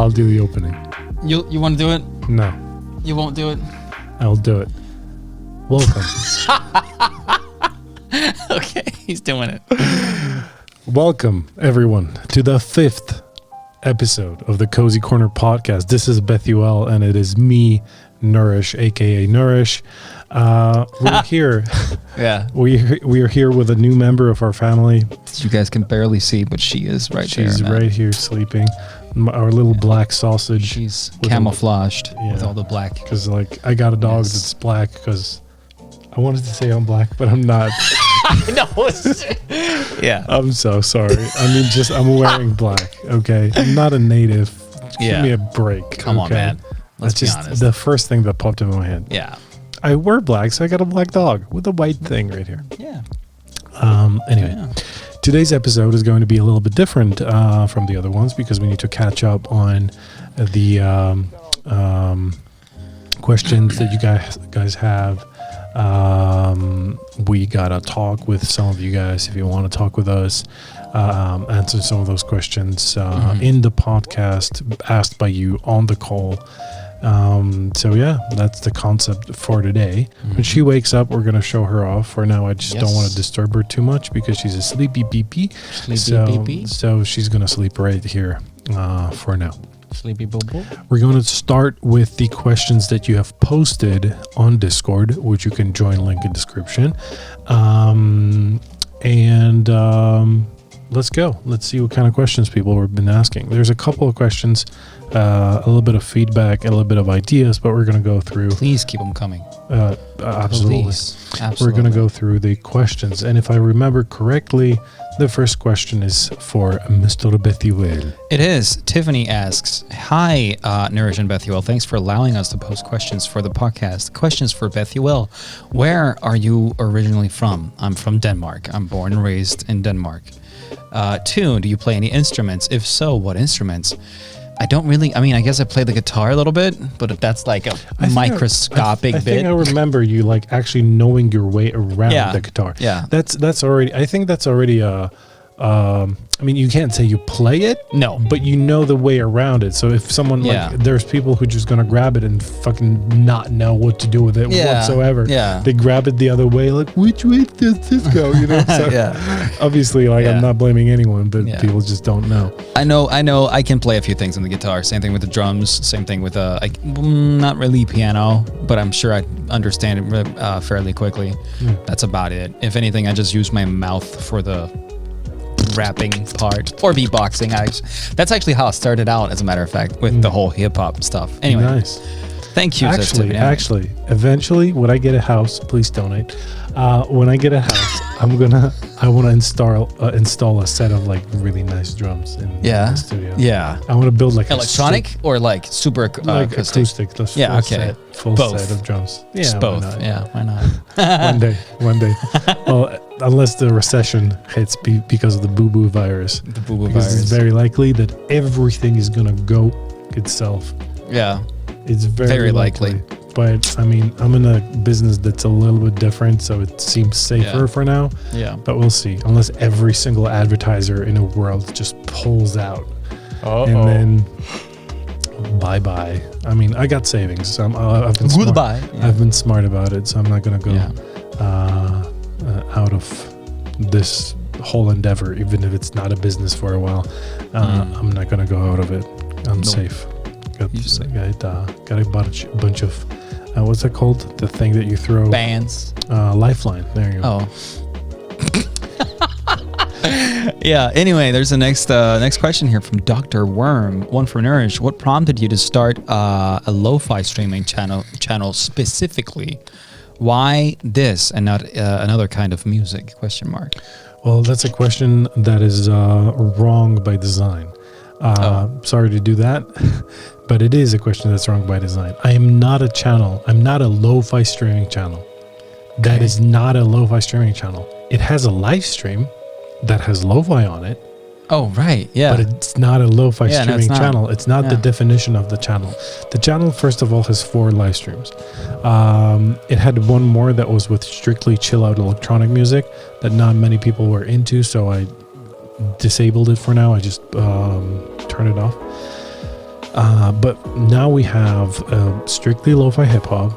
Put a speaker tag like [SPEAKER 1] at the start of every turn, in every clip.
[SPEAKER 1] I'll do the opening.
[SPEAKER 2] You want to do it?
[SPEAKER 1] No.
[SPEAKER 2] You won't do it?
[SPEAKER 1] I'll do it. Welcome.
[SPEAKER 2] Okay, he's doing it.
[SPEAKER 1] Welcome, everyone, to the 5th episode of the Cozy Corner podcast. This is Bethuel, and it is me, Nourish, a.k.a. Nourish. We're here.
[SPEAKER 2] Yeah.
[SPEAKER 1] We are here with a new member of our family.
[SPEAKER 2] You guys can barely see, but she is right there.
[SPEAKER 1] She's right here sleeping. Our little black sausage.
[SPEAKER 2] She's camouflaged with all the black.
[SPEAKER 1] Because, I got a dog that's black because I wanted to say I'm black, but I'm not.
[SPEAKER 2] No. Yeah.
[SPEAKER 1] I'm so sorry. I mean, I'm wearing black, okay? I'm not a native. Give me a break.
[SPEAKER 2] Come on, man. Let's be honest.
[SPEAKER 1] The first thing that popped in my head.
[SPEAKER 2] Yeah.
[SPEAKER 1] I wear black, so I got a black dog with a white thing right here.
[SPEAKER 2] Yeah.
[SPEAKER 1] Anyway, today's episode is going to be a little bit different from the other ones because we need to catch up on the questions that you guys have. We gotta talk with some of you guys if you want to talk with us, answer some of those questions in the podcast asked by you on the call. So yeah, that's the concept for today. When she wakes up, we're gonna show her off. For now, I just don't want to disturb her too much because she's a sleepy beepy. So she's gonna sleep right here for now.
[SPEAKER 2] Sleepy boo-boo.
[SPEAKER 1] We're going to start with the questions that you have posted on Discord, which you can join, link in description. Let's go. Let's see what kind of questions people have been asking. There's a couple of questions, a little bit of feedback, and a little bit of ideas, but we're going to go through.
[SPEAKER 2] Please keep them coming.
[SPEAKER 1] Absolutely.
[SPEAKER 2] Please. Absolutely.
[SPEAKER 1] We're going to go through the questions. And if I remember correctly, the first question is for Mr. Bethuel.
[SPEAKER 2] It is. Tiffany asks, hi, Nourish and Bethuel. Thanks for allowing us to post questions for the podcast. Questions for Bethuel. Where are you originally from? I'm from Denmark. I'm born and raised in Denmark. 2, do you play any instruments? If so, what instruments? I don't really, I guess I play the guitar a little bit, but that's like a microscopic bit.
[SPEAKER 1] I think I remember you actually knowing your way around the guitar.
[SPEAKER 2] Yeah.
[SPEAKER 1] That's already, I think that's already you can't say you play it.
[SPEAKER 2] No.
[SPEAKER 1] But you know the way around it. So if someone, there's people who just going to grab it and fucking not know what to do with it whatsoever.
[SPEAKER 2] Yeah.
[SPEAKER 1] They grab it the other way, which way does this go? So obviously, I'm not blaming anyone, but people just don't know.
[SPEAKER 2] I know I can play a few things on the guitar. Same thing with the drums. Same thing with not really piano, but I'm sure I understand it fairly quickly. That's about it. If anything, I just use my mouth for the rapping part or beatboxing. That's actually how I started out, as a matter of fact, with the whole hip-hop stuff. Anyway,
[SPEAKER 1] nice.
[SPEAKER 2] Thank you.
[SPEAKER 1] Actually, eventually, when I get a house, please donate. When I get a house, I want to install a set of really nice drums in the studio.
[SPEAKER 2] Yeah.
[SPEAKER 1] I want to build
[SPEAKER 2] electronic or super acoustic.
[SPEAKER 1] Full set of drums. Yeah,
[SPEAKER 2] just both. Why not?
[SPEAKER 1] One day. Well, unless the recession hits because of the boo-boo virus. Because it's very likely that everything is gonna go itself.
[SPEAKER 2] Yeah.
[SPEAKER 1] It's very likely. But I'm in a business that's a little bit different, so it seems safer for now.
[SPEAKER 2] Yeah.
[SPEAKER 1] But we'll see. Unless every single advertiser in the world just pulls out. And then bye-bye. I got savings. So I've been
[SPEAKER 2] goodbye.
[SPEAKER 1] Smart. I've been smart about it, so I'm not going to go out of this whole endeavor, even if it's not a business for a while. I'm not going to go out of it. I'm safe. Got a bunch of what's that called? The thing that you throw
[SPEAKER 2] bands.
[SPEAKER 1] Lifeline. There you go.
[SPEAKER 2] Yeah. Anyway, there's the next question here from Dr. Worm. One for Nourish. What prompted you to start a lo-fi streaming channel specifically? Why this and not another kind of music? ?
[SPEAKER 1] Well, that's a question that is wrong by design. Sorry to do that, but it is a question that's wrong by design. I am not a channel. I'm not a lo-fi streaming channel. That is not a lo-fi streaming channel. It has a live stream that has lo-fi on it.
[SPEAKER 2] Oh, right. Yeah.
[SPEAKER 1] But it's not a lo-fi streaming channel. It's not the definition of the channel. The channel, first of all, has 4 live streams. It had one more that was with strictly chill out electronic music that not many people were into. So I disabled it for now. I just turned it off. But now we have strictly lo-fi hip-hop,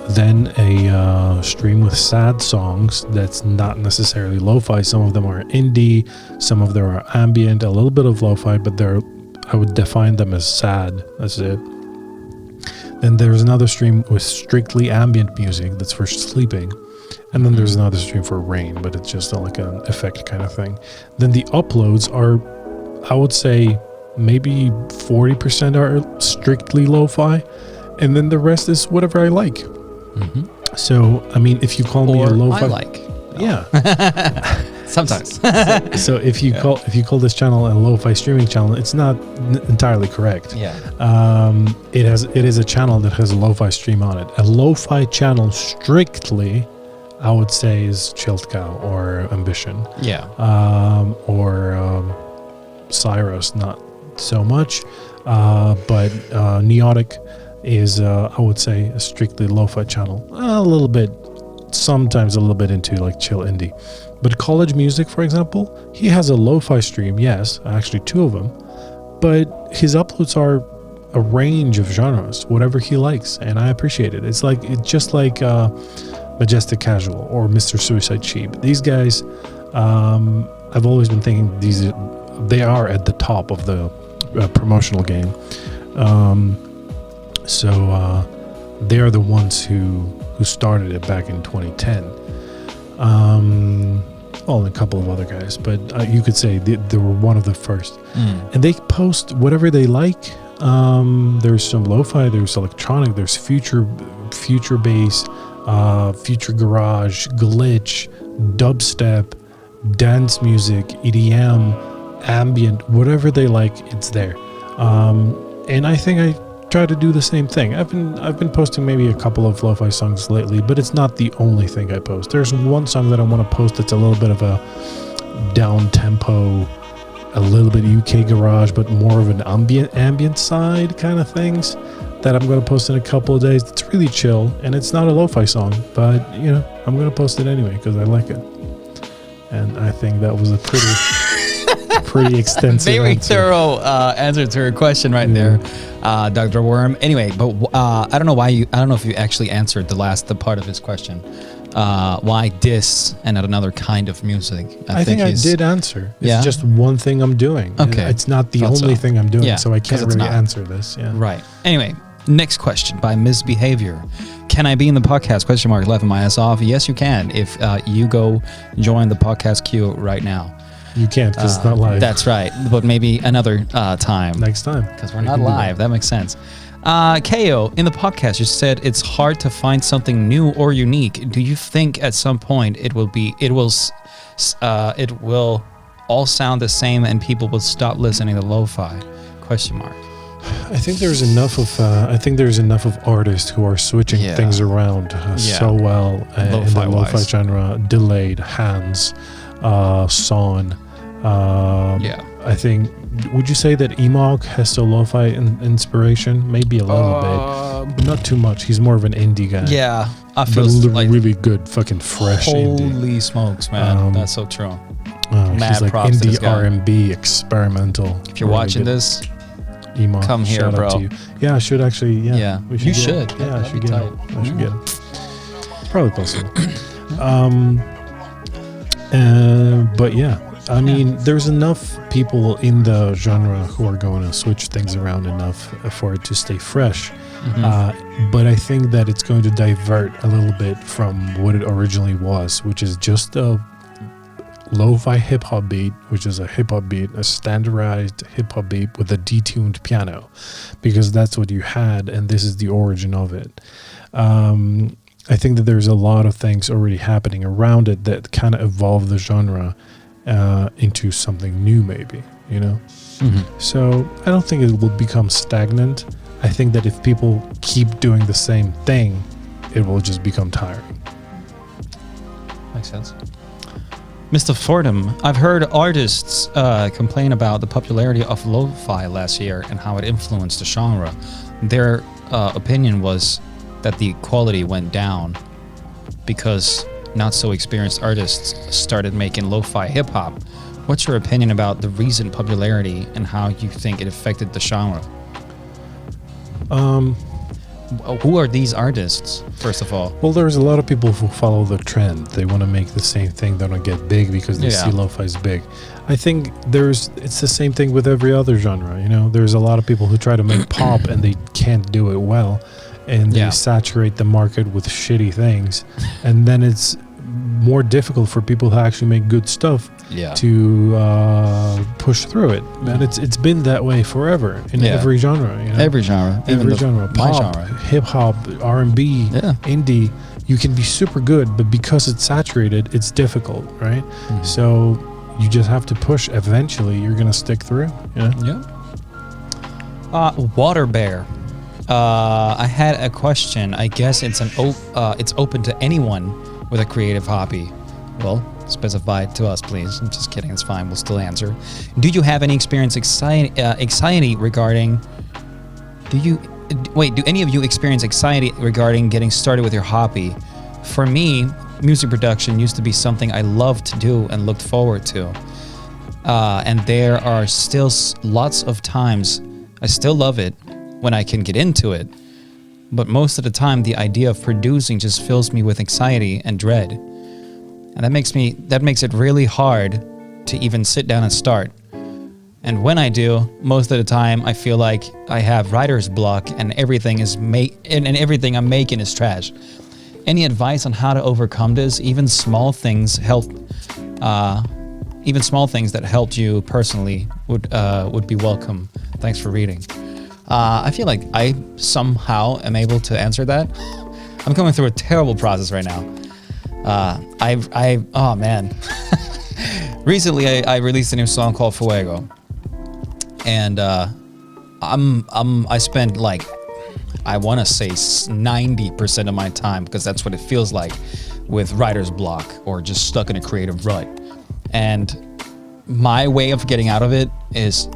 [SPEAKER 1] then a stream with sad songs that's not necessarily lo-fi. Some of them are indie, some of them are ambient, a little bit of lo-fi, but I would define them as sad. That's it. Then there's another stream with strictly ambient music that's for sleeping. And then there's another stream for rain, but it's just like an effect kind of thing. Then the uploads are, I would say, maybe 40% are strictly lo-fi, and then the rest is whatever I like. So, I mean, if you call me a lo-fi,
[SPEAKER 2] I like.
[SPEAKER 1] yeah.
[SPEAKER 2] Sometimes.
[SPEAKER 1] So if you call this channel a lo-fi streaming channel, it's not entirely correct.
[SPEAKER 2] Yeah.
[SPEAKER 1] It is a channel that has a lo-fi stream on it. A lo-fi channel strictly, I would say, is Chilled Cow or Ambition.
[SPEAKER 2] Yeah.
[SPEAKER 1] Or Cyrus, not so much. But Neotic is, I would say, a strictly lo-fi channel. A little bit, sometimes a little bit into like chill indie. But College Music, for example, he has a lo-fi stream, yes, actually 2 of them. But his uploads are a range of genres, whatever he likes, and I appreciate it. It's just like Majestic Casual or Mr. Suicide Sheep. These guys, I've always been thinking they are at the top of the promotional game. So they are the ones who started it back in 2010. Well, and a couple of other guys, but you could say they were one of the first. And they post whatever they like. There's some lo-fi, there's electronic, there's future bass, future garage, glitch, dubstep, dance music, EDM, ambient, whatever they like, it's there. And I think I try to do the same thing. I've been posting maybe a couple of lo-fi songs lately, but it's not the only thing I post. There's one song that I want to post that's a little bit of a down tempo, a little bit UK garage, but more of an ambient side kind of things that I'm going to post in a couple of days. It's really chill, and it's not a lo-fi song, but I'm going to post it anyway because I like it. And I think that was a pretty extensive
[SPEAKER 2] Very
[SPEAKER 1] answer.
[SPEAKER 2] thorough answer to her question right there, Dr. Worm. Anyway, but I don't know if you actually answered the part of his question. Why this and not another kind of music?
[SPEAKER 1] I think I did answer. It's just one thing I'm doing.
[SPEAKER 2] Okay.
[SPEAKER 1] It's not the only thing I'm doing, so I can't really answer this. Yeah.
[SPEAKER 2] Right. Anyway, next question by Misbehavior. Can I be in the podcast? Question mark, laughing my ass off. Yes, you can. If you go join the podcast queue right now.
[SPEAKER 1] You can't because it's not live.
[SPEAKER 2] That's right. But maybe another time.
[SPEAKER 1] Next time.
[SPEAKER 2] Because we're not live. That makes sense. KO, in the podcast, you said it's hard to find something new or unique. Do you think at some point it will all sound the same and people will stop listening to lo-fi? Question mark.
[SPEAKER 1] I think there's enough of artists who are switching things around so well in the lo-fi genre. Delayed, Hands, Son. I think. Would you say that Emog has some lo-fi inspiration? Maybe a little bit, but not too much. He's more of an indie guy.
[SPEAKER 2] Yeah, I feel
[SPEAKER 1] like really good, fucking fresh indie.
[SPEAKER 2] Holy smokes, man! That's so true.
[SPEAKER 1] He's like indie R&B experimental.
[SPEAKER 2] If you're watching this,
[SPEAKER 1] Emog,
[SPEAKER 2] come here,
[SPEAKER 1] shout
[SPEAKER 2] bro.
[SPEAKER 1] out to you. Yeah, I should actually. Yeah,
[SPEAKER 2] we should. You should.
[SPEAKER 1] Yeah, I should get it. I should get it. It's probably possible. But yeah. I mean, there's enough people in the genre who are going to switch things around enough for it to stay fresh. But I think that it's going to divert a little bit from what it originally was, which is just a lo-fi hip-hop beat, which is a hip-hop beat, a standardized hip-hop beat with a detuned piano, because that's what you had, and this is the origin of it. I think that there's a lot of things already happening around it that kind of evolve the genre into something new, maybe, So I don't think it will become stagnant. I think that if people keep doing the same thing, it will just become tiring.
[SPEAKER 2] Makes sense. Mr. Fordham, I've heard artists complain about the popularity of lo-fi last year and how it influenced the genre. Their opinion was that the quality went down because not so experienced artists started making lo-fi hip-hop, What's your opinion about the recent popularity and how you think it affected the genre? Who are these artists, first of all?
[SPEAKER 1] Well, there's a lot of people who follow the trend. They want to make the same thing. They want to get big because they see lo-fi is big. I think it's the same thing with every other genre. You know, there's a lot of people who try to make pop and they can't do it well, and they saturate the market with shitty things, and then it's more difficult for people to actually make good stuff to push through it. And it's been that way forever in every genre. You know?
[SPEAKER 2] Every genre.
[SPEAKER 1] Every genre. Pop, hip hop, R&B, indie. You can be super good, but because it's saturated, it's difficult, right? Mm-hmm. So you just have to push. Eventually, you're going to stick through. Yeah.
[SPEAKER 2] Water Bear. I had a question. I guess it's it's open to anyone with a creative hobby. Well, specify it to us, please. I'm just kidding. It's fine. We'll still answer. Do you have any anxiety regarding... Do any of you experience anxiety regarding getting started with your hobby? For me, music production used to be something I loved to do and looked forward to. And there are still lots of times I still love it when I can get into it. But most of the time, the idea of producing just fills me with anxiety and dread. And that makes it really hard to even sit down and start. And when I do, most of the time I feel like I have writer's block and everything everything I'm making is trash. Any advice on how to overcome this? Even small things that helped you personally would be welcome. Thanks for reading. I feel like I somehow am able to answer that. I'm going through a terrible process right now. Oh man. Recently I released a new song called Fuego. And I spend like, I want to say 90% of my time, because that's what it feels like, with writer's block or just stuck in a creative rut. And my way of getting out of it is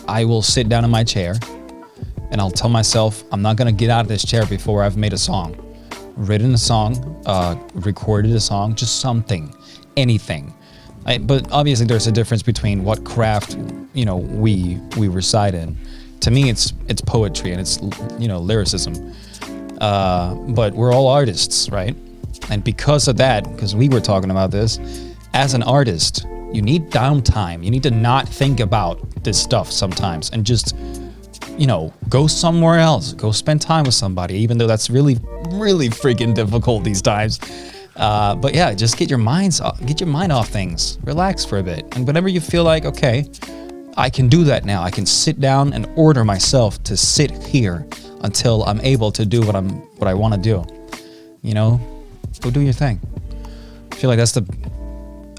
[SPEAKER 2] I will sit down in my chair and I'll tell myself I'm not going to get out of this chair before I've made a song, written a song, recorded a song, just something, anything. But obviously there's a difference between what craft, we reside in. To me, it's poetry and it's, lyricism. But we're all artists, right? And because of that, because we were talking about this, as an artist, you need downtime. You need to not think about this stuff sometimes and just, go somewhere else. Go spend time with somebody, even though that's really, really freaking difficult these times. But yeah, just get your mind off things. Relax for a bit. And whenever you feel like, okay, I can do that now. I can sit down and order myself to sit here until I'm able to do what I want to do. Go do your thing. I feel like that's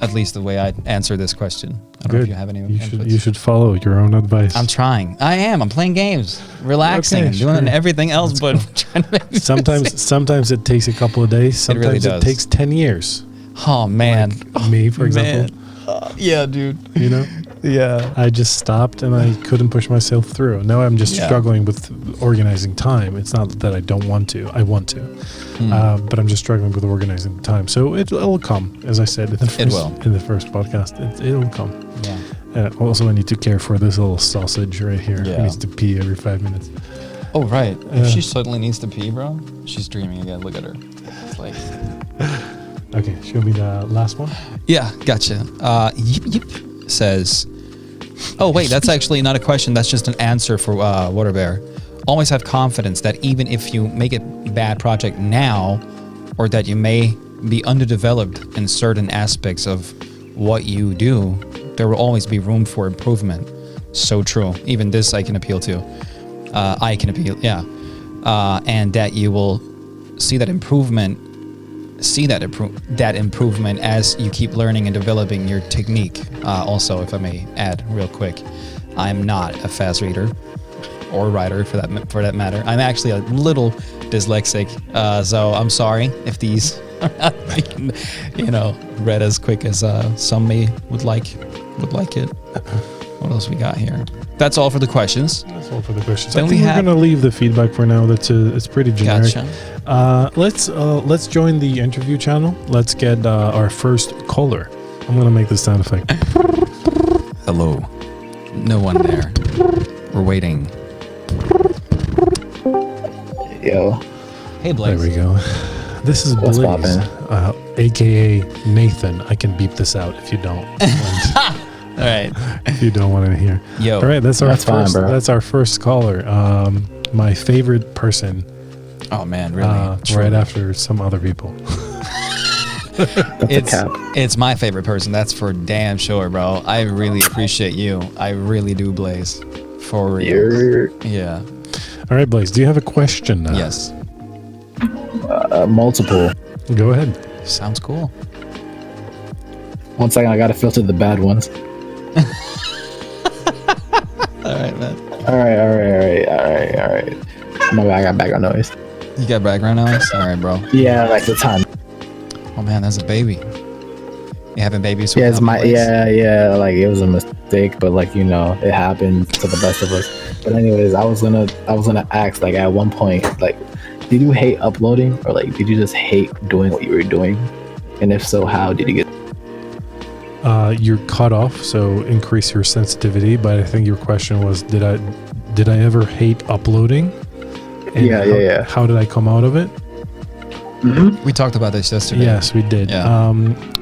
[SPEAKER 2] at least the way I answer this question. I don't know if you have any inputs.
[SPEAKER 1] You should follow your own advice.
[SPEAKER 2] I'm trying. I am. I'm playing games, relaxing, and doing everything else, but trying to make
[SPEAKER 1] sometimes it takes a couple of days. Sometimes it takes 10 years.
[SPEAKER 2] Oh man,
[SPEAKER 1] like me, for example.
[SPEAKER 2] Yeah, dude. Yeah.
[SPEAKER 1] I just stopped and I couldn't push myself through. Now I'm just struggling with organizing time. It's not that I don't want to. I want to. But I'm just struggling with organizing the time. So it'll come, as I said in the first podcast. It'll come. Yeah. Also, I need to care for this little sausage right here. He needs to pee every 5 minutes.
[SPEAKER 2] Oh, right. If she suddenly needs to pee, bro, she's dreaming again. Look at her. It's like...
[SPEAKER 1] Okay, show me the last one.
[SPEAKER 2] Yeah, gotcha. Yip says... Oh, wait, that's actually not a question. That's just an answer for Water Bear. Always have confidence that even if you make a bad project now, or that you may be underdeveloped in certain aspects of what you do, there will always be room for improvement. So true. Even this I can appeal to. And that you will see that improvement as you keep learning and developing your technique. Also, if I may add real quick, I'm not a fast reader or writer for that matter. I'm actually a little dyslexic, so I'm sorry if these are not being, read as quick as some would like it. What else we got here? That's all for the questions.
[SPEAKER 1] That's all for the questions. I think we're going to leave the feedback for now. It's pretty generic.
[SPEAKER 2] Gotcha.
[SPEAKER 1] Let's join the interview channel. Let's get our first caller. I'm going to make the sound effect.
[SPEAKER 2] Hello. No one there. We're waiting.
[SPEAKER 3] Yo.
[SPEAKER 2] Hey, Blaze.
[SPEAKER 1] There we go. This is
[SPEAKER 3] What's
[SPEAKER 1] Blaze, aka Nathan. I can beep this out if you don't.
[SPEAKER 2] All right.
[SPEAKER 1] If you don't want to hear.
[SPEAKER 2] Yo.
[SPEAKER 1] All right, that's
[SPEAKER 3] Fine, bro.
[SPEAKER 1] That's our first caller. My favorite person.
[SPEAKER 2] Oh man, really?
[SPEAKER 1] Right after some other people.
[SPEAKER 2] It's my favorite person. That's for damn sure, bro. I really appreciate you. I really do, Blaze. For real. Yeah.
[SPEAKER 1] All right, Blaze. Do you have a question?
[SPEAKER 2] Yes.
[SPEAKER 3] Multiple.
[SPEAKER 1] Go ahead.
[SPEAKER 2] Sounds cool.
[SPEAKER 3] 1 second, I gotta filter the bad ones.
[SPEAKER 2] All right, man.
[SPEAKER 3] All right. My bad, I got background noise.
[SPEAKER 2] You got background noise? All right, bro.
[SPEAKER 3] Yeah, like the time.
[SPEAKER 2] Oh man, that's a baby. You having babies? With
[SPEAKER 3] Yeah, it's
[SPEAKER 2] other
[SPEAKER 3] my
[SPEAKER 2] Blaze?
[SPEAKER 3] yeah. Like it was a mistake, but like it happens to the best of us. But anyways, I was gonna ask, like, at one point, like, did you hate uploading, or like did you just hate doing what you were doing? And if so, how did you get?
[SPEAKER 1] You're cut off, so increase your sensitivity. But I think your question was, did I ever hate uploading? And
[SPEAKER 3] Yeah.
[SPEAKER 1] How did I come out of it?
[SPEAKER 3] Mm-hmm.
[SPEAKER 2] We talked about this yesterday.
[SPEAKER 1] Yes, we did.
[SPEAKER 2] Yeah.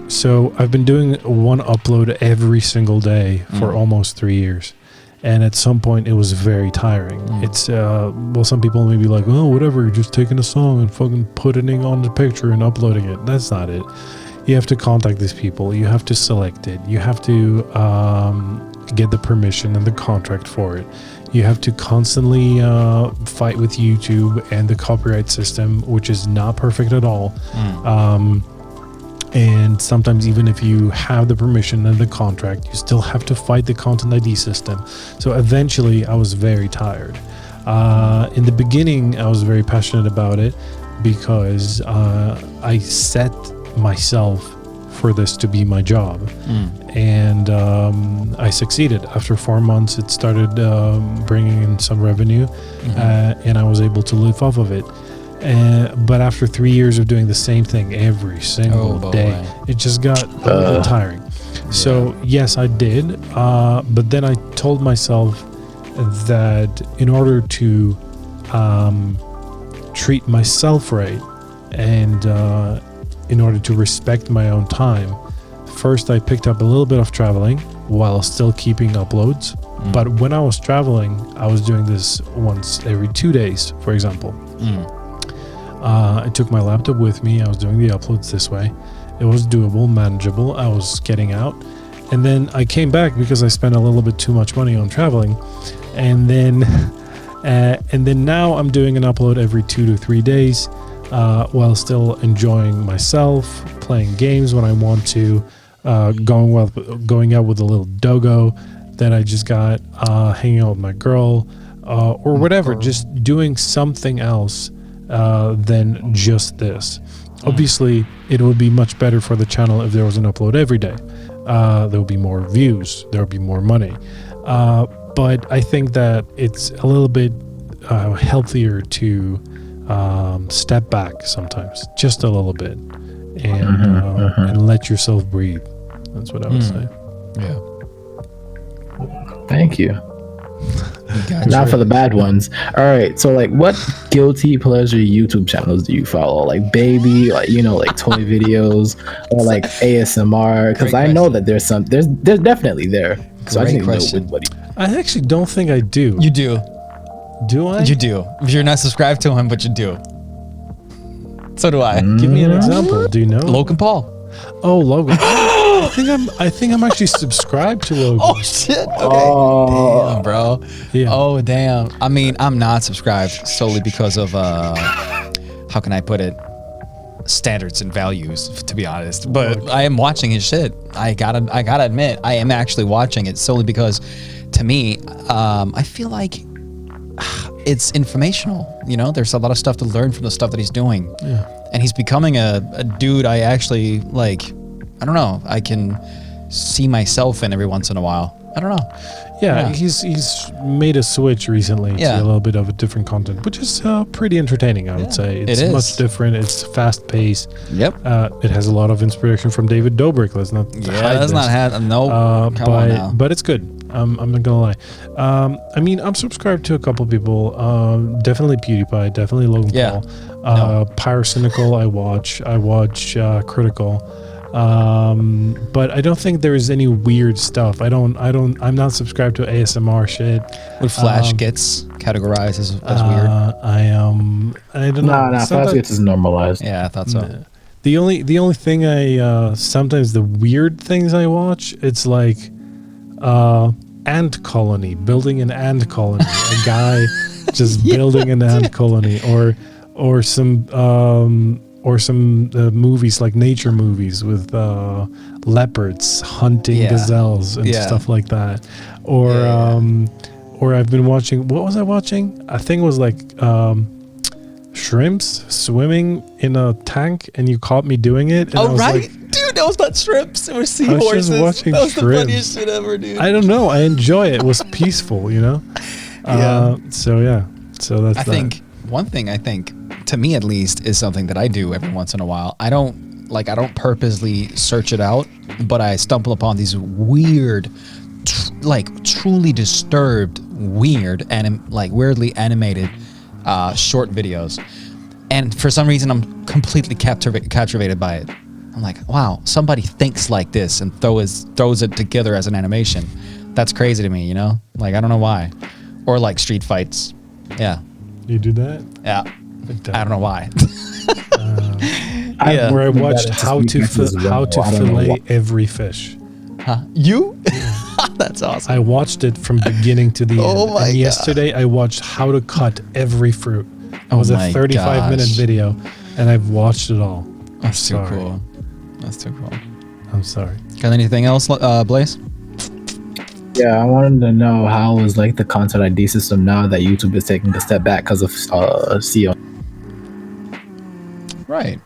[SPEAKER 1] So I've been doing one upload every single day for almost 3 years. And at some point, it was very tiring. It's, some people may be like, oh, whatever, you're just taking a song and fucking putting it on the picture and uploading it. That's not it. You have to contact these people. You have to select it. You have to get the permission and the contract for it. You have to constantly fight with YouTube and the copyright system, which is not perfect at all. And sometimes even if you have the permission and the contract, you still have to fight the content ID system. So eventually I was very tired. In the beginning, I was very passionate about it because I set myself for this to be my job. And I succeeded. After 4 months, it started bringing in some revenue, and I was able to live off of it. But after 3 years of doing the same thing every single day, it just got a little tiring. So yes, I did. But then I told myself that in order to treat myself right, and in order to respect my own time, first I picked up a little bit of traveling while still keeping uploads. But when I was traveling, I was doing this once every 2 days, for example. I took my laptop with me. I was doing the uploads this way. It was doable, manageable. I was getting out. And then I came back because I spent a little bit too much money on traveling. And then now I'm doing an upload every 2 to 3 days, while still enjoying myself, playing games when I want to, going out with a little doggo that I just got, hanging out with my girl, or whatever, just doing something else than just this. Obviously, it would be much better for the channel if there was an upload every day. There would be more views, there would be more money. But I think that it's a little bit healthier to step back sometimes, just a little bit, and let yourself breathe. That's what I would say.
[SPEAKER 2] Yeah.
[SPEAKER 3] Thank you. Not for the bad ones. All right. So, like, what guilty pleasure YouTube channels do you follow? Like, baby, like, like toy videos, or like ASMR? Because I know that there's definitely there. So
[SPEAKER 2] Great
[SPEAKER 3] I just
[SPEAKER 2] question.
[SPEAKER 3] know what
[SPEAKER 1] I actually don't think I do.
[SPEAKER 2] You do.
[SPEAKER 1] Do I?
[SPEAKER 2] You do. If you're not subscribed to him, but you do. So do I.
[SPEAKER 1] Give me an example. Do you know?
[SPEAKER 2] Logan Paul.
[SPEAKER 1] Oh, Logan. I think I'm actually subscribed to Logan.
[SPEAKER 2] Oh shit. Okay. Damn, bro.
[SPEAKER 1] Yeah.
[SPEAKER 2] Oh damn. I mean, I'm not subscribed solely because of how can I put it? Standards and values, to be honest. But I am watching his shit. I gotta admit, I am actually watching it solely because, to me, I feel like it's informational. There's a lot of stuff to learn from the stuff that he's doing.
[SPEAKER 1] Yeah.
[SPEAKER 2] And he's becoming a dude I actually like. I don't know. I can see myself in every once in a while. I don't know.
[SPEAKER 1] Yeah, he's made a switch recently to a little bit of a different content, which is pretty entertaining, I would say. It's much different. It's fast paced.
[SPEAKER 2] Yep.
[SPEAKER 1] It has a lot of inspiration from David Dobrik. Let's not hide this. But it's good. I'm not gonna lie. I mean, I'm subscribed to a couple people. Definitely PewDiePie. Definitely Logan Paul. Pyrocynical. I watch Critical. But I don't think there is any weird stuff. I'm not subscribed to ASMR shit.
[SPEAKER 2] Would Flash gets categorized as weird?
[SPEAKER 1] I don't know.
[SPEAKER 3] No, Flash gets is normalized.
[SPEAKER 2] Yeah, I thought so.
[SPEAKER 1] The only thing sometimes the weird things I watch, it's like ant colony, building an ant colony, a guy just building an ant colony, or some movies like nature movies with leopards hunting gazelles and stuff like that, or I've been watching. What was I watching? I think it was like shrimps swimming in a tank, and you caught me doing it. And I was like,
[SPEAKER 2] dude, that was not shrimps. It was seahorses.
[SPEAKER 1] I was just watching
[SPEAKER 2] that was
[SPEAKER 1] shrimps.
[SPEAKER 2] The funniest shit ever, dude.
[SPEAKER 1] I don't know. I enjoy it. It was peaceful, you know. So that's.
[SPEAKER 2] I think one thing to me at least is something that I do every once in a while. I don't purposely search it out, but I stumble upon these weird, truly disturbed, weirdly animated short videos, and for some reason I'm completely captivated by it. I'm like, wow, somebody thinks like this and throws it together as an animation. That's crazy to me, you know? Like, I don't know why. Or like street fights. Yeah.
[SPEAKER 1] You do that?
[SPEAKER 2] Yeah. I don't know why.
[SPEAKER 1] Where I watched how to fillet every fish.
[SPEAKER 2] Huh? You? That's awesome.
[SPEAKER 1] I watched it from beginning to the end.
[SPEAKER 2] Oh my God.
[SPEAKER 1] Yesterday I watched how to cut every fruit. It was a 35-minute video, and I've watched it all.
[SPEAKER 2] That's too cool. That's too cool.
[SPEAKER 1] I'm sorry.
[SPEAKER 2] Got anything else, Blaze?
[SPEAKER 3] Yeah, I wanted to know how is like the content ID system now that YouTube is taking a step back because of SEO.
[SPEAKER 2] Right.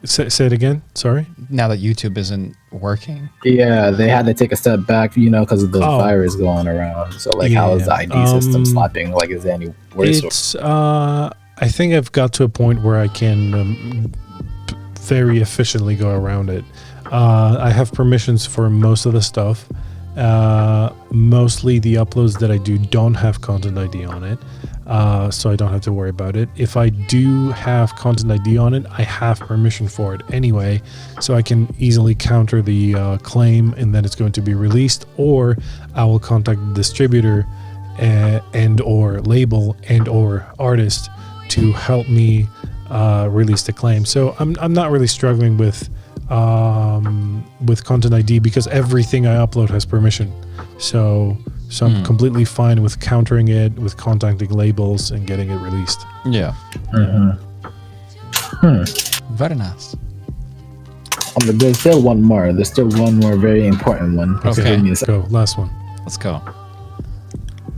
[SPEAKER 1] Say it again. Sorry.
[SPEAKER 2] Now that YouTube isn't working.
[SPEAKER 3] Yeah, they had to take a step back, you know, because of the virus going around. So, like, how is the ID system slapping? Like, is there any worse?
[SPEAKER 1] It's. I think I've got to a point where I can very efficiently go around it. I have permissions for most of the stuff. Mostly the uploads that I do don't have content ID on it, so I don't have to worry about it. If I do have content ID on it, I have permission for it anyway, so I can easily counter the claim, and then it's going to be released, or I will contact the distributor and or label and or artist to help me release the claim. So I'm not really struggling with content ID because everything I upload has permission. So I'm completely fine with countering it, with contacting labels and getting it released.
[SPEAKER 2] Yeah. Very nice.
[SPEAKER 3] There's still one more. There's still one more very important one.
[SPEAKER 1] Okay, go. Last one.
[SPEAKER 2] Let's go.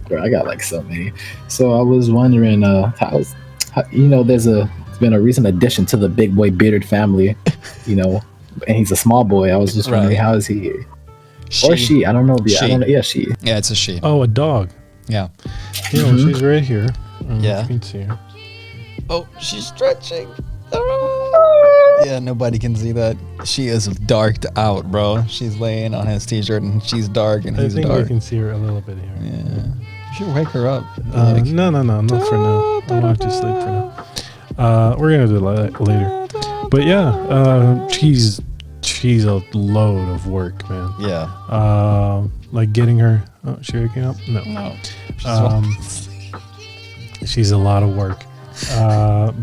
[SPEAKER 3] Bro, I got like so many. So I was wondering, how there's been a recent addition to the big boy bearded family, you know, and he's a small boy. I was just wondering, how is he? Or she? I don't know. I don't know. Yeah, she.
[SPEAKER 2] Yeah, it's a she.
[SPEAKER 1] Oh, a dog.
[SPEAKER 2] Yeah.
[SPEAKER 1] She's right here.
[SPEAKER 2] Yeah.
[SPEAKER 1] You can see her.
[SPEAKER 2] Oh, she's stretching. Yeah, nobody can see that. She is darked out, bro. She's laying on his t-shirt and she's dark and he's dark.
[SPEAKER 1] I think we can see her a little bit here.
[SPEAKER 2] Yeah. You should wake her up.
[SPEAKER 1] No, not for now. I'll have to sleep for now. We're gonna do it later. But yeah, she's a load of work, man.
[SPEAKER 2] Yeah.
[SPEAKER 1] Like getting her. Oh, she waking up? No. She's a lot of work.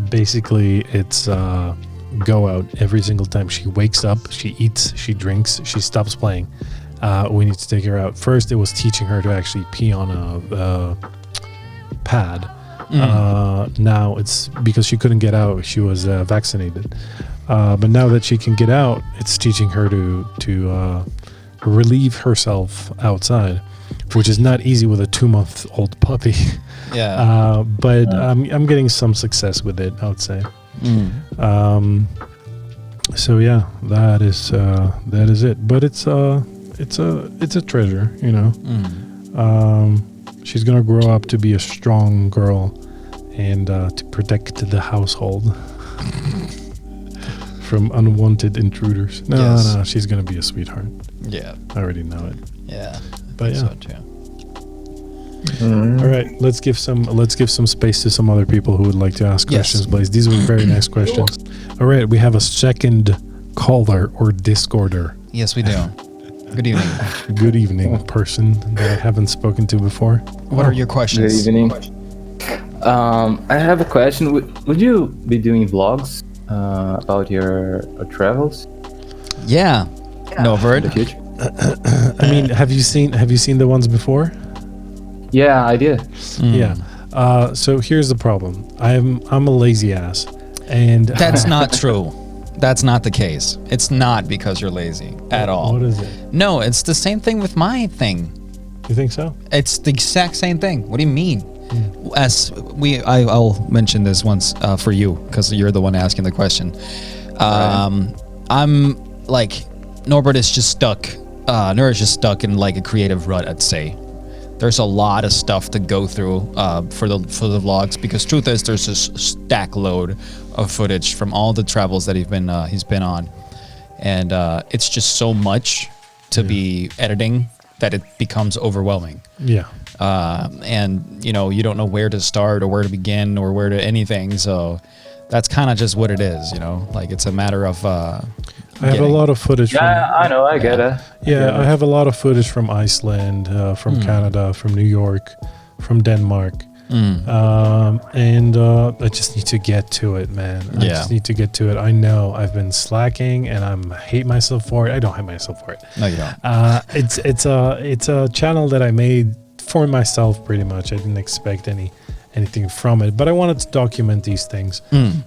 [SPEAKER 1] Basically, it's go out every single time she wakes up. She eats. She drinks. She stops playing. We need to take her out. First, it was teaching her to actually pee on a pad. Now it's because she couldn't get out. She was vaccinated. But now that she can get out, it's teaching her to relieve herself outside, which is not easy with a 2-month-old puppy.
[SPEAKER 2] Yeah.
[SPEAKER 1] But I'm getting some success with it, I would say. So yeah, that is it. But it's it's a treasure, you know. She's gonna grow up to be a strong girl and to protect the household from unwanted intruders. No, she's gonna be a sweetheart.
[SPEAKER 2] Yeah,
[SPEAKER 1] I already know it.
[SPEAKER 2] yeah,
[SPEAKER 1] But yeah.
[SPEAKER 2] so too.
[SPEAKER 1] All right, let's give some space to some other people who would like to ask
[SPEAKER 2] Yes.
[SPEAKER 1] questions, Blaze. These were very nice questions. All right, we have a second caller or Discorder.
[SPEAKER 2] Yes, we do. Good evening.
[SPEAKER 1] Good evening, person that I haven't spoken to before.
[SPEAKER 2] What are your questions?
[SPEAKER 3] Good evening. I have a question. Would you be doing vlogs about your travels
[SPEAKER 2] Yeah. No,
[SPEAKER 3] in
[SPEAKER 2] Verd.
[SPEAKER 3] the future?
[SPEAKER 1] I mean, have you seen the ones before?
[SPEAKER 3] Yeah, I did.
[SPEAKER 1] Yeah. So here's the problem. I'm a lazy ass, and
[SPEAKER 2] That's not true. That's not the case. It's not because you're lazy at all.
[SPEAKER 1] What is it?
[SPEAKER 2] No, it's the same thing with my thing.
[SPEAKER 1] You think so?
[SPEAKER 2] It's the exact same thing. What do you mean? I'll mention this once for you because you're the one asking the question. I'm like, Norbert is just stuck. Nourish is stuck in like a creative rut, I'd say. There's a lot of stuff to go through for the vlogs because truth is there's this stack load of footage from all the travels that he's been on, and it's just so much to be editing that it becomes overwhelming.
[SPEAKER 1] Yeah.
[SPEAKER 2] And you don't know where to start or where to begin or where to anything. So that's kind of just what it is. Like it's a matter of.
[SPEAKER 1] I have a lot of footage.
[SPEAKER 3] Yeah, I know. I get it.
[SPEAKER 1] Yeah, I have a lot of footage from Iceland, from Canada, from New York, from Denmark. And I just need to get to it, man. I just need to get to it. I know I've been slacking and I hate myself for it. I don't hate myself for it.
[SPEAKER 2] No, you don't.
[SPEAKER 1] It's a channel that I made for myself pretty much. I didn't expect anything from it, but I wanted to document these things.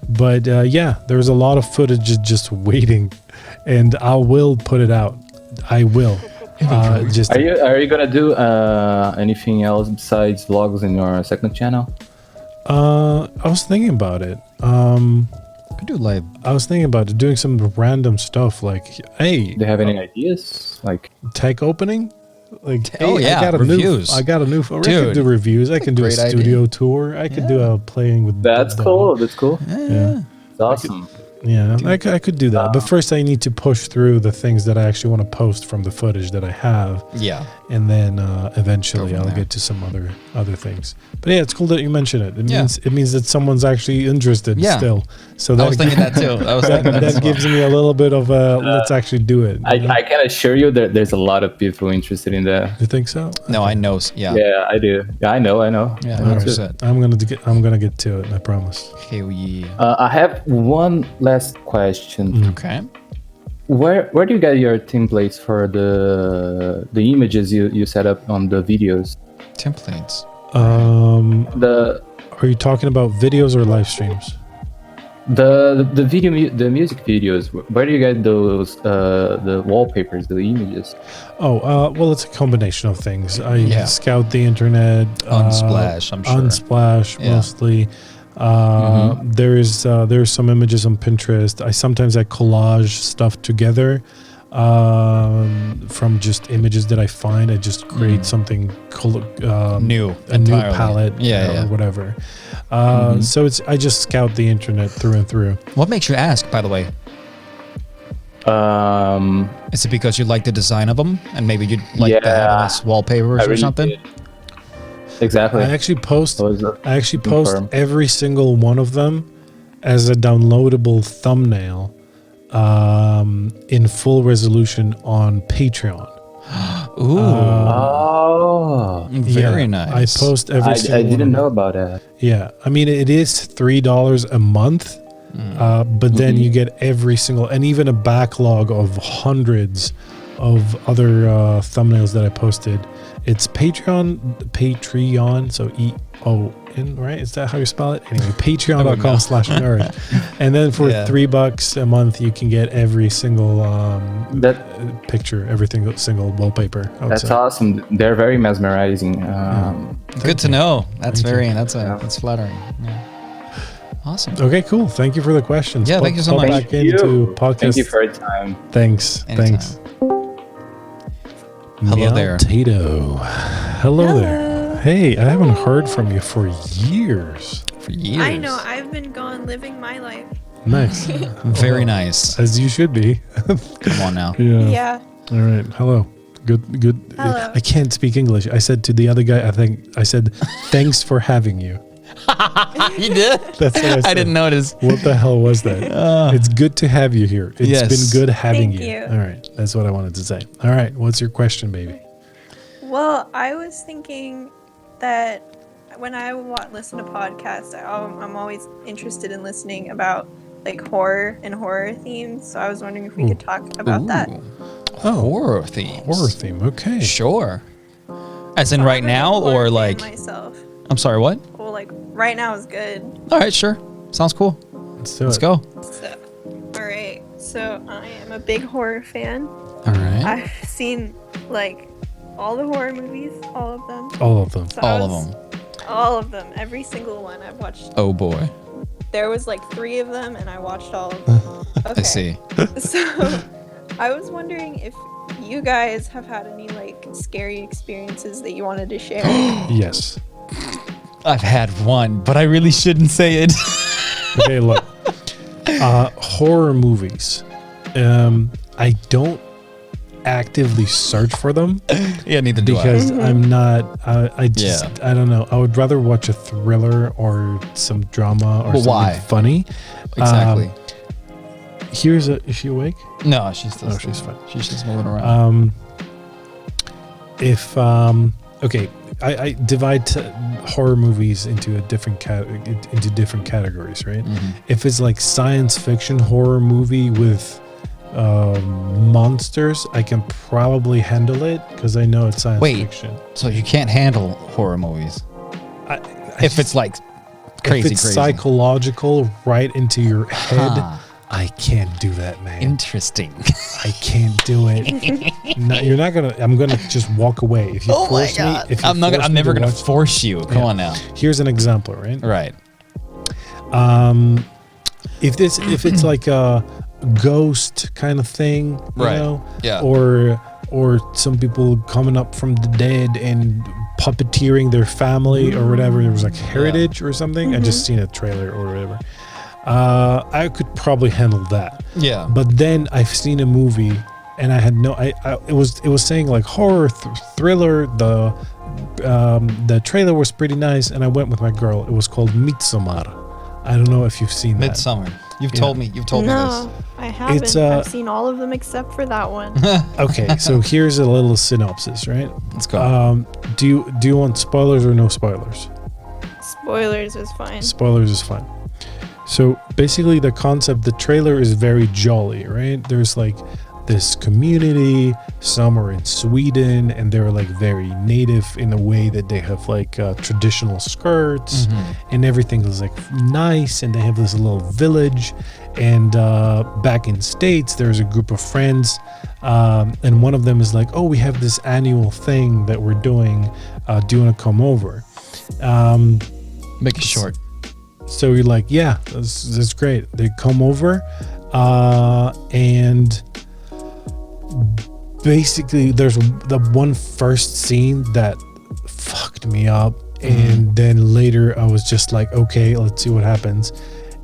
[SPEAKER 1] But there's a lot of footage just waiting, and I will put it out. I will.
[SPEAKER 3] Are you gonna do anything else besides vlogs in your second channel?
[SPEAKER 1] I was thinking about it.
[SPEAKER 2] Could do live.
[SPEAKER 1] I was thinking about doing some random stuff like, hey,
[SPEAKER 3] Do you have any ideas? Like,
[SPEAKER 1] tech opening? Like, hey,
[SPEAKER 2] Oh, yeah,
[SPEAKER 1] I got
[SPEAKER 2] reviews.
[SPEAKER 1] I can
[SPEAKER 2] Dude,
[SPEAKER 1] do reviews. I can do a
[SPEAKER 2] great
[SPEAKER 1] studio tour. I could do a playing with.
[SPEAKER 3] that's cool. That's cool.
[SPEAKER 1] Yeah.
[SPEAKER 3] It's awesome.
[SPEAKER 1] Yeah, I could do that. But first I need to push through the things that I actually want to post from the footage that I have.
[SPEAKER 2] Yeah.
[SPEAKER 1] And then eventually
[SPEAKER 2] Go from
[SPEAKER 1] I'll
[SPEAKER 2] there.
[SPEAKER 1] get to some other things. But yeah, it's cool that you mention it. It
[SPEAKER 2] Yeah.
[SPEAKER 1] means that someone's actually interested still. So
[SPEAKER 2] I was thinking that too. I was thinking that as
[SPEAKER 1] that
[SPEAKER 2] well.
[SPEAKER 1] gives me a little bit of let's actually do it.
[SPEAKER 3] I can assure you that there's a lot of people interested in that.
[SPEAKER 1] You think so?
[SPEAKER 2] No, I know. Yeah.
[SPEAKER 3] Yeah, I do. Yeah, I know.
[SPEAKER 2] Yeah,
[SPEAKER 1] All right.
[SPEAKER 2] 100%.
[SPEAKER 1] I'm gonna get to it. I promise.
[SPEAKER 2] Hell yeah.
[SPEAKER 3] I have one last question.
[SPEAKER 2] Okay.
[SPEAKER 3] Where do you get your templates for the images you set up on the videos?
[SPEAKER 2] Templates.
[SPEAKER 1] Are you talking about videos or live streams?
[SPEAKER 3] The the music videos. Where do you get those the wallpapers, the images?
[SPEAKER 1] Well, it's a combination of things. I scout the internet.
[SPEAKER 2] Unsplash, I'm sure.
[SPEAKER 1] Unsplash, mostly. There's some images on Pinterest. I sometimes collage stuff together from just images that I find. I just create something
[SPEAKER 2] New.
[SPEAKER 1] a new
[SPEAKER 2] entirely.
[SPEAKER 1] palette,
[SPEAKER 2] Yeah.
[SPEAKER 1] or whatever. So I just scout the internet through and through.
[SPEAKER 2] What makes you ask, by the way? Is it because you like the design of them and maybe you'd like to have them as wallpapers or something?
[SPEAKER 3] did. Exactly.
[SPEAKER 1] I actually post
[SPEAKER 3] confirm.
[SPEAKER 1] every single one of them as a downloadable thumbnail in full resolution on Patreon.
[SPEAKER 2] Ooh.
[SPEAKER 3] Oh,
[SPEAKER 2] Very nice.
[SPEAKER 1] I post every single
[SPEAKER 3] I
[SPEAKER 1] one
[SPEAKER 3] didn't
[SPEAKER 1] of
[SPEAKER 3] know
[SPEAKER 1] them.
[SPEAKER 3] about that.
[SPEAKER 1] Yeah. I mean, it is $3 a month, but then you get every single, and even a backlog of hundreds of other thumbnails that I posted. It's Patreon, so EON, right? Is that how you spell it? Anyway, patreon.com/nourish. And then for $3 a month, you can get every single picture, every single wallpaper.
[SPEAKER 3] That's awesome. They're very mesmerizing.
[SPEAKER 2] Good to know. That's that's flattering. Yeah. Awesome.
[SPEAKER 1] Okay, cool. Thank you for the questions.
[SPEAKER 2] Yeah, thank you so much.
[SPEAKER 1] Back into podcast.
[SPEAKER 3] Thank you for your time.
[SPEAKER 1] Thanks.
[SPEAKER 2] Anytime.
[SPEAKER 1] Thanks.
[SPEAKER 2] Hello there.
[SPEAKER 1] Tato. Hello there. Hey, I haven't heard from you for years.
[SPEAKER 2] For years.
[SPEAKER 4] I know. I've been gone living my life.
[SPEAKER 1] Nice.
[SPEAKER 2] Very nice.
[SPEAKER 1] As you should be.
[SPEAKER 2] Come on now.
[SPEAKER 4] Yeah.
[SPEAKER 1] All right. Hello. Good.
[SPEAKER 4] Hello.
[SPEAKER 1] I can't speak English. I said to the other guy, I said, thanks for having you.
[SPEAKER 2] You did?
[SPEAKER 1] That's what I said.
[SPEAKER 2] I didn't notice.
[SPEAKER 1] What the hell was that? It's good to have you here. It's
[SPEAKER 2] Yes.
[SPEAKER 1] been good having
[SPEAKER 4] Thank you.
[SPEAKER 1] All right. That's what I wanted to say. All right. What's your question, baby?
[SPEAKER 4] Well, I was thinking that when I listen to podcasts, I'm always interested in listening about like horror and horror themes. So I was wondering if we could talk about that.
[SPEAKER 2] Horror themes.
[SPEAKER 1] Horror theme. Okay.
[SPEAKER 2] Sure. As in right
[SPEAKER 4] I'm a
[SPEAKER 2] now,
[SPEAKER 4] horror
[SPEAKER 2] or
[SPEAKER 4] fan
[SPEAKER 2] like?
[SPEAKER 4] myself.
[SPEAKER 2] I'm sorry. What?
[SPEAKER 4] Well, like right now is good.
[SPEAKER 2] All right. Sure. Sounds cool.
[SPEAKER 1] Let's do it.
[SPEAKER 2] Let's go.
[SPEAKER 4] So, all right. So I am a big horror fan.
[SPEAKER 2] All right.
[SPEAKER 4] I've seen like all the horror movies, all of them.
[SPEAKER 1] All of them.
[SPEAKER 4] So
[SPEAKER 2] All of them.
[SPEAKER 4] All of them. Every single one I've watched.
[SPEAKER 2] Oh boy.
[SPEAKER 4] There was like 3 of them, and I watched all of them. Okay.
[SPEAKER 2] I see.
[SPEAKER 4] So I was wondering if you guys have had any like scary experiences that you wanted to share.
[SPEAKER 1] Yes.
[SPEAKER 2] I've had one, but I really shouldn't say it.
[SPEAKER 1] Okay, look. Horror movies. I don't actively search for them
[SPEAKER 2] Yeah, neither do
[SPEAKER 1] because
[SPEAKER 4] Mm-hmm.
[SPEAKER 1] I'm not. I just. I don't know. I would rather watch a thriller or some drama or
[SPEAKER 2] Well,
[SPEAKER 1] something
[SPEAKER 2] why?
[SPEAKER 1] funny.
[SPEAKER 2] Exactly.
[SPEAKER 1] Here's a. Is she awake?
[SPEAKER 2] No, she's still.
[SPEAKER 1] Oh, she's fine.
[SPEAKER 2] She's just moving around.
[SPEAKER 1] Okay, I divide horror movies into a different categories, right?
[SPEAKER 2] Mm-hmm.
[SPEAKER 1] If it's like science fiction horror movie with monsters, I can probably handle it because I know it's science fiction.
[SPEAKER 2] So you can't handle horror movies if it's like crazy,
[SPEAKER 1] if it's
[SPEAKER 2] crazy.
[SPEAKER 1] psychological right into your head.
[SPEAKER 2] Huh.
[SPEAKER 1] I can't do that, man.
[SPEAKER 2] Interesting.
[SPEAKER 1] I can't do it. No, you're not gonna. I'm gonna just walk away if you
[SPEAKER 2] Oh my
[SPEAKER 1] force me.
[SPEAKER 2] god!
[SPEAKER 1] If you
[SPEAKER 2] I'm not.
[SPEAKER 1] force
[SPEAKER 2] I'm
[SPEAKER 1] me
[SPEAKER 2] never
[SPEAKER 1] to
[SPEAKER 2] gonna
[SPEAKER 1] watch-
[SPEAKER 2] force you. Come
[SPEAKER 1] Yeah.
[SPEAKER 2] on now.
[SPEAKER 1] Here's an example, right?
[SPEAKER 2] Right.
[SPEAKER 1] If it's like a ghost kind of thing, you
[SPEAKER 2] Right.
[SPEAKER 1] know,
[SPEAKER 2] Yeah.
[SPEAKER 1] or some people coming up from the dead and puppeteering their family or whatever. There was like Heritage or something. I just seen a trailer or whatever. I could probably handle that.
[SPEAKER 2] Yeah.
[SPEAKER 1] But then I've seen a movie and I had no. It was saying like horror thriller. The trailer was pretty nice, and I went with my girl. It was called Midsommar. I don't know if you've seen that.
[SPEAKER 2] Midsummer. You've told me. You've told me
[SPEAKER 4] No, I haven't.
[SPEAKER 1] It's,
[SPEAKER 4] I've seen all of them except for that one.
[SPEAKER 1] Okay, so here's a little synopsis, right?
[SPEAKER 2] this. Let's go.
[SPEAKER 1] Do you want spoilers or no spoilers?
[SPEAKER 4] Spoilers is fine.
[SPEAKER 1] Spoilers is fine. So basically the concept, the trailer is very jolly, right? There's like this community, some are in Sweden, and they're like very native in a way that they have like traditional skirts and everything is like nice, and they have this little village. And back in States, there's a group of friends, and one of them is like, oh, we have this annual thing that we're doing. Do you want to come over?
[SPEAKER 2] Make it short.
[SPEAKER 1] So you're like, yeah, that's great. They come over, and basically there's the one first scene that fucked me up, and then later I was just like, okay, let's see what happens.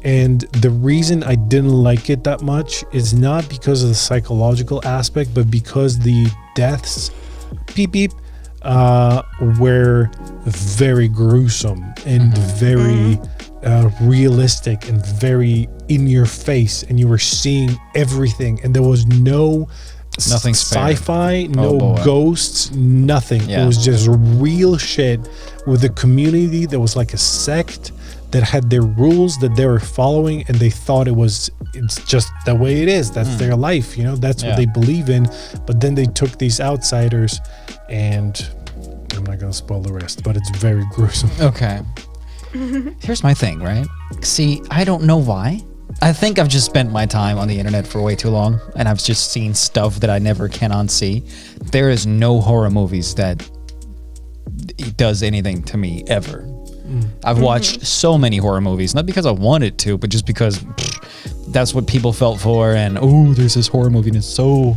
[SPEAKER 1] And the reason I didn't like it that much is not because of the psychological aspect, but because the deaths, were very gruesome and very realistic and very in your face, and you were seeing everything, and there was no
[SPEAKER 2] Nothing spared.
[SPEAKER 1] sci-fi, no
[SPEAKER 2] boy.
[SPEAKER 1] ghosts, nothing.
[SPEAKER 2] Yeah.
[SPEAKER 1] It was just real shit with a community that was like a sect that had their rules that they were following, and they thought it's just the way it is. That's their life, you know, that's
[SPEAKER 2] Yeah.
[SPEAKER 1] what they believe in. But then they took these outsiders, and I'm not gonna spoil the rest, but it's very gruesome.
[SPEAKER 2] Okay. Here's my thing, right? See, I don't know why. I think I've just spent my time on the internet for way too long, and I've just seen stuff that I never can unsee. There is no horror movies that it does anything to me ever. I've watched so many horror movies, not because I wanted to, but just because that's what people felt for. And there's this horror movie and it's so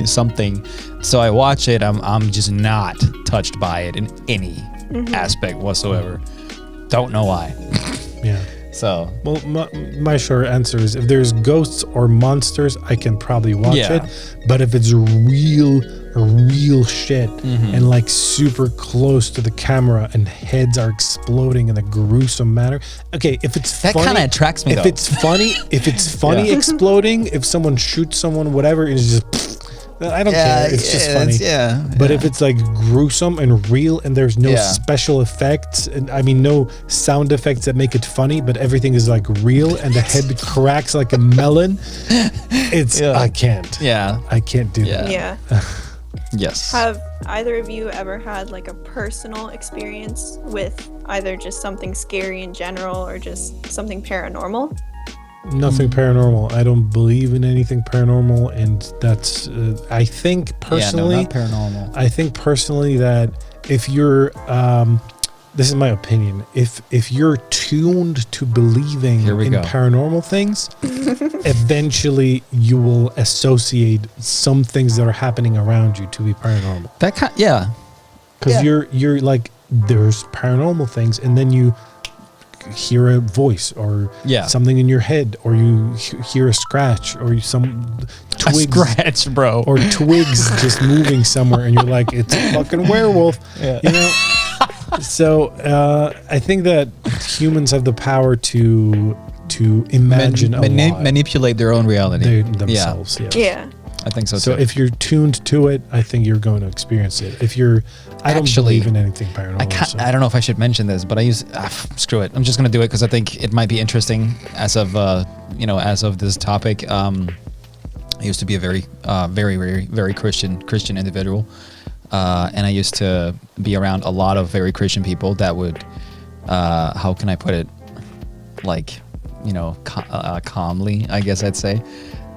[SPEAKER 2] something. So I watch it. I'm just not touched by it in any aspect whatsoever. Don't know why.
[SPEAKER 1] Yeah.
[SPEAKER 2] So,
[SPEAKER 1] well, my short answer is if there's ghosts or monsters, I can probably watch it. But if it's real shit and like super close to the camera and heads are exploding in a gruesome manner. Okay, if it's
[SPEAKER 2] that kind of attracts me.
[SPEAKER 1] If it's funny exploding, if someone shoots someone, whatever, it's just. I don't care. It's just funny. But if it's like gruesome and real and there's no special effects, and I mean no sound effects that make it funny, but everything is like real and the head cracks like a melon, it's I can't.
[SPEAKER 2] Yeah.
[SPEAKER 1] I can't do that.
[SPEAKER 4] Yeah.
[SPEAKER 2] Yes.
[SPEAKER 4] Have either of you ever had like a personal experience with either just something scary in general or just something paranormal?
[SPEAKER 1] Nothing paranormal. I don't believe in anything paranormal, and that's I think personally
[SPEAKER 2] not paranormal.
[SPEAKER 1] I think personally that if you're this is my opinion, if you're tuned to believing in paranormal things, eventually you will associate some things that are happening around you to be paranormal. Because you're like, there's paranormal things, and then you hear a voice or something in your head, or you hear a scratch, or some twigs,
[SPEAKER 2] a scratch, bro,
[SPEAKER 1] or twigs just moving somewhere, and you're like, it's a fucking werewolf, you know. So I think that humans have the power to imagine
[SPEAKER 2] manipulate their own reality
[SPEAKER 1] themselves.
[SPEAKER 4] Yeah.
[SPEAKER 2] I think so too.
[SPEAKER 1] So if you're tuned to it, I think you're going to experience it. If you're, I don't believe in anything paranormal.
[SPEAKER 2] I don't know if I should mention this, but I use screw it. I'm just going to do it because I think it might be interesting as of as of this topic. I used to be a very very Christian individual, and I used to be around a lot of very Christian people that would, how can I put it, like, calmly, I guess I'd say.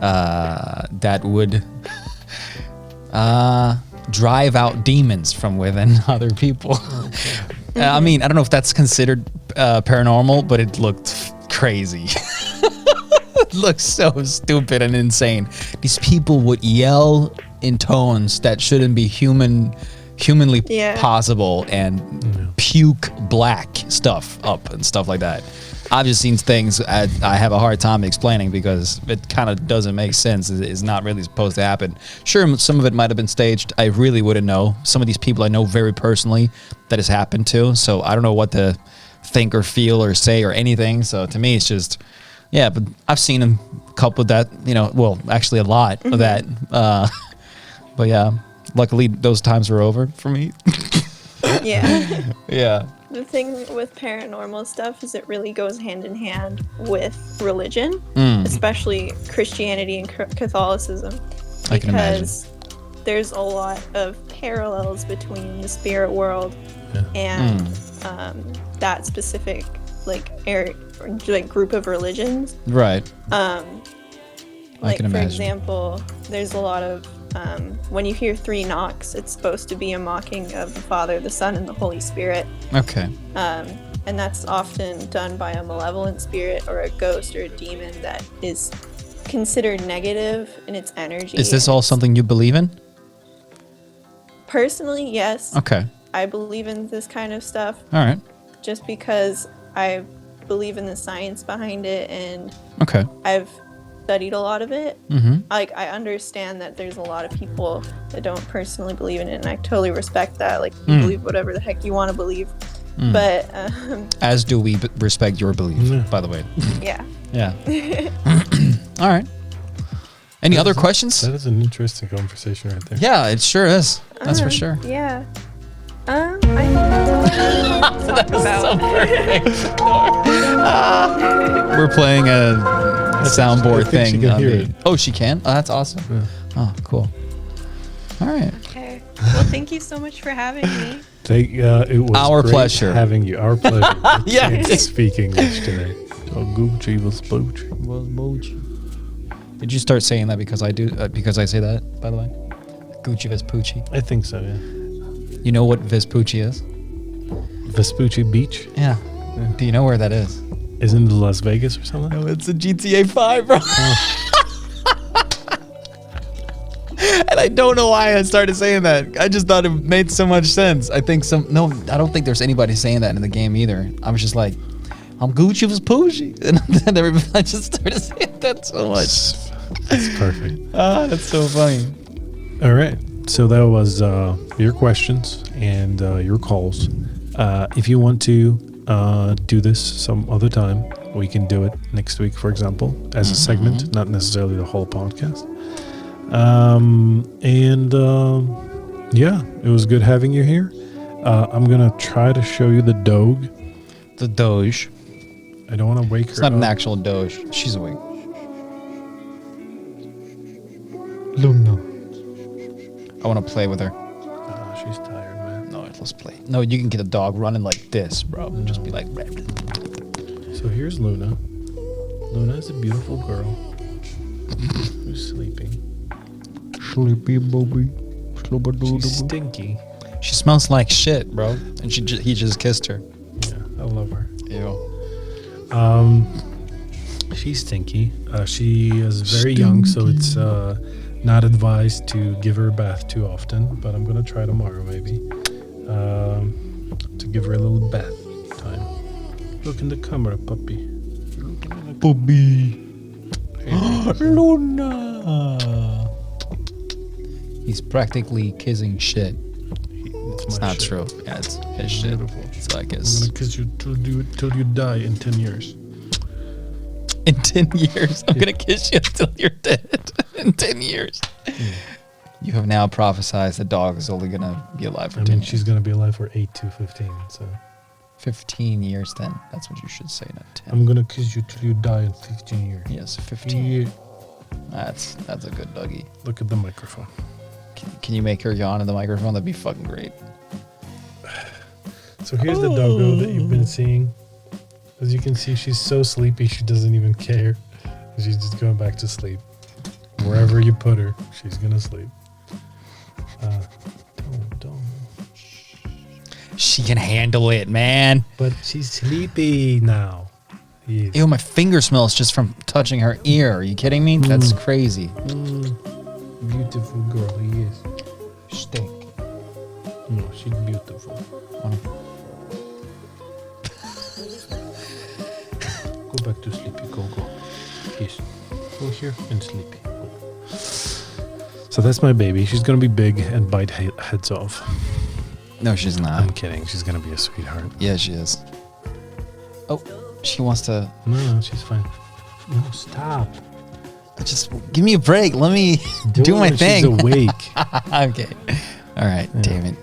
[SPEAKER 2] That would drive out demons from within other people. Okay. I mean, I don't know if that's considered paranormal, but it looked crazy. It looked so stupid and insane. These people would yell in tones that shouldn't be humanly possible, and puke black stuff up and stuff like that. I've just seen things I have a hard time explaining because it kind of doesn't make sense. It's not really supposed to happen. Sure, some of it might have been staged. I really wouldn't know. Some of these people I know very personally that has happened to, so I don't know what to think or feel or say or anything. So to me, it's just, but I've seen a couple of that, well, actually a lot of that. But yeah, luckily those times were over for me.
[SPEAKER 4] Yeah.
[SPEAKER 2] Yeah.
[SPEAKER 4] The thing with paranormal stuff is it really goes hand in hand with religion, especially Christianity and Catholicism, because there's a lot of parallels between the spirit world and that specific group of religions.
[SPEAKER 2] Right.
[SPEAKER 4] I can imagine. For example, there's a lot of when you hear 3 knocks, it's supposed to be a mocking of the Father, the Son, and the Holy Spirit.
[SPEAKER 2] Okay.
[SPEAKER 4] And that's often done by a malevolent spirit or a ghost or a demon that is considered negative in its energy.
[SPEAKER 2] Is this all something you believe in?
[SPEAKER 4] Personally, yes.
[SPEAKER 2] Okay.
[SPEAKER 4] I believe in this kind of stuff.
[SPEAKER 2] All right.
[SPEAKER 4] Just because I believe in the science behind it, and I've studied a lot of it. Like, I understand that there's a lot of people that don't personally believe in it, and I totally respect that. Like, you believe whatever the heck you want to believe. But
[SPEAKER 2] as do we respect your belief, by the way.
[SPEAKER 4] Yeah.
[SPEAKER 2] All right. Any other questions?
[SPEAKER 1] That is an interesting conversation right there.
[SPEAKER 2] Yeah, it sure is. That's for sure.
[SPEAKER 4] Yeah. I think that's all I
[SPEAKER 2] That's so perfect. We're playing a soundboard thing. She can? Oh, that's awesome. Yeah. Oh, cool. All right.
[SPEAKER 4] Okay. Well, thank you so much for having me.
[SPEAKER 1] It was
[SPEAKER 2] our pleasure
[SPEAKER 1] having you. Our pleasure.
[SPEAKER 2] Yeah.
[SPEAKER 1] Can't speak English today.
[SPEAKER 2] Oh, Gucci was Poochie. Was Poochie. Did you start saying that because I do? Because I say that, by the way? Gucci Vespucci.
[SPEAKER 1] I think so, yeah.
[SPEAKER 2] You know what Vespucci is?
[SPEAKER 1] Vespucci Beach?
[SPEAKER 2] Yeah. Do you know where that is?
[SPEAKER 1] Isn't it Las Vegas or something?
[SPEAKER 2] No, it's a GTA 5, bro. And I don't know why I started saying that. I just thought it made so much sense. I don't think there's anybody saying that in the game either. I was just like, I'm Gucci Vespucci. And then I just started saying that so much.
[SPEAKER 1] That's perfect.
[SPEAKER 2] That's so funny.
[SPEAKER 1] All right. So that was your questions and your calls. If you want to do this some other time, we can do it next week, for example, as a segment, not necessarily the whole podcast. Yeah, it was good having you here. I'm gonna try to show you the dog.
[SPEAKER 2] The Doge.
[SPEAKER 1] I don't want to wake her up.
[SPEAKER 2] It's not an actual Doge. She's awake.
[SPEAKER 1] Luna.
[SPEAKER 2] I want to play with her.
[SPEAKER 1] She's tired, man.
[SPEAKER 2] No, let's play. No, you can get a dog running like this, bro.
[SPEAKER 1] No.
[SPEAKER 2] Just be like.
[SPEAKER 1] So here's Luna. Luna is a beautiful girl who's sleeping.
[SPEAKER 3] Sleepy Bobby.
[SPEAKER 1] She's stinky.
[SPEAKER 2] She smells like shit, bro. And he just kissed her.
[SPEAKER 1] Yeah, I love her.
[SPEAKER 2] Ew.
[SPEAKER 1] She's stinky. She is very young, so it's not advised to give her a bath too often. But I'm gonna try tomorrow, maybe, to give her a little bath time. Look in the camera, puppy.
[SPEAKER 2] Puppy. Luna. He's practically kissing shit. It's
[SPEAKER 1] my
[SPEAKER 2] not
[SPEAKER 1] shit.
[SPEAKER 2] true. Yeah, it's his shit.
[SPEAKER 1] Beautiful.
[SPEAKER 2] So I
[SPEAKER 1] I'm
[SPEAKER 2] guess
[SPEAKER 1] gonna kiss you till you die in 10 years.
[SPEAKER 2] in 10 years, I'm gonna kiss you until you're dead. In 10 years. You have now prophesized the dog is only gonna be alive for 10 years.
[SPEAKER 1] She's gonna be alive for 8 to 15. So
[SPEAKER 2] 15 years then. That's what you should say, not 10.
[SPEAKER 1] I'm gonna kiss you till you die in 15 years.
[SPEAKER 2] Yes, 15.
[SPEAKER 1] Yeah.
[SPEAKER 2] That's a good doggy.
[SPEAKER 1] Look at the microphone.
[SPEAKER 2] Can you make her yawn in the microphone? That'd be fucking great.
[SPEAKER 1] So here's the doggo that you've been seeing. As you can see, she's so sleepy she doesn't even care. She's just going back to sleep. Wherever you put her, she's gonna sleep. Don't.
[SPEAKER 2] She can handle it, man.
[SPEAKER 1] But she's sleepy now. Yes.
[SPEAKER 2] Ew, my finger smells just from touching her ear. Are you kidding me? That's crazy.
[SPEAKER 1] Beautiful girl, he is.
[SPEAKER 2] Stink.
[SPEAKER 1] No, she's beautiful. Go back to sleepy, go. Yes. Go here and sleepy. So that's my baby. She's gonna be big and bite heads off.
[SPEAKER 2] No, she's not.
[SPEAKER 1] I'm kidding. She's gonna be a sweetheart.
[SPEAKER 2] Yeah, she is. Oh, she wants to.
[SPEAKER 1] No, she's fine. No, stop.
[SPEAKER 2] Just give me a break. Let me do my thing.
[SPEAKER 1] She's awake.
[SPEAKER 2] Okay. All right.
[SPEAKER 1] Yeah.
[SPEAKER 2] Damn it.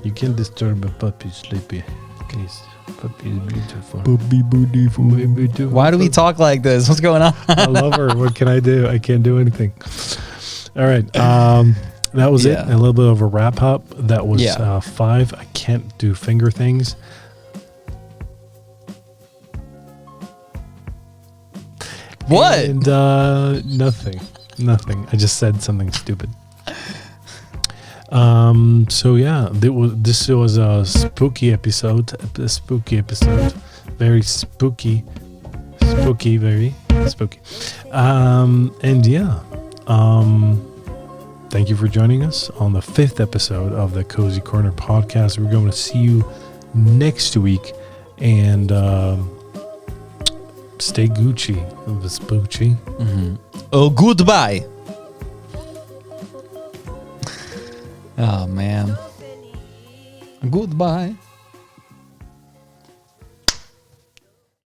[SPEAKER 1] You can't disturb a puppy sleepy. Please. Puppy is beautiful.
[SPEAKER 3] Puppy beautiful.
[SPEAKER 1] Beautiful.
[SPEAKER 2] Why do we talk like this? What's going on?
[SPEAKER 1] I love her. What can I do? I can't do anything. All right. That was it. A little bit of a wrap up. That was 5. I can't do finger things.
[SPEAKER 2] What?
[SPEAKER 1] And nothing. I just said something stupid. So yeah, this was a spooky episode. Very spooky. Very spooky. And yeah. Thank you for joining us on the 5th episode of the Cozy Corner podcast. We're going to see you next week, and stay Gucci, Vespucci.
[SPEAKER 2] Mm-hmm. Oh, goodbye. Oh man. Goodbye.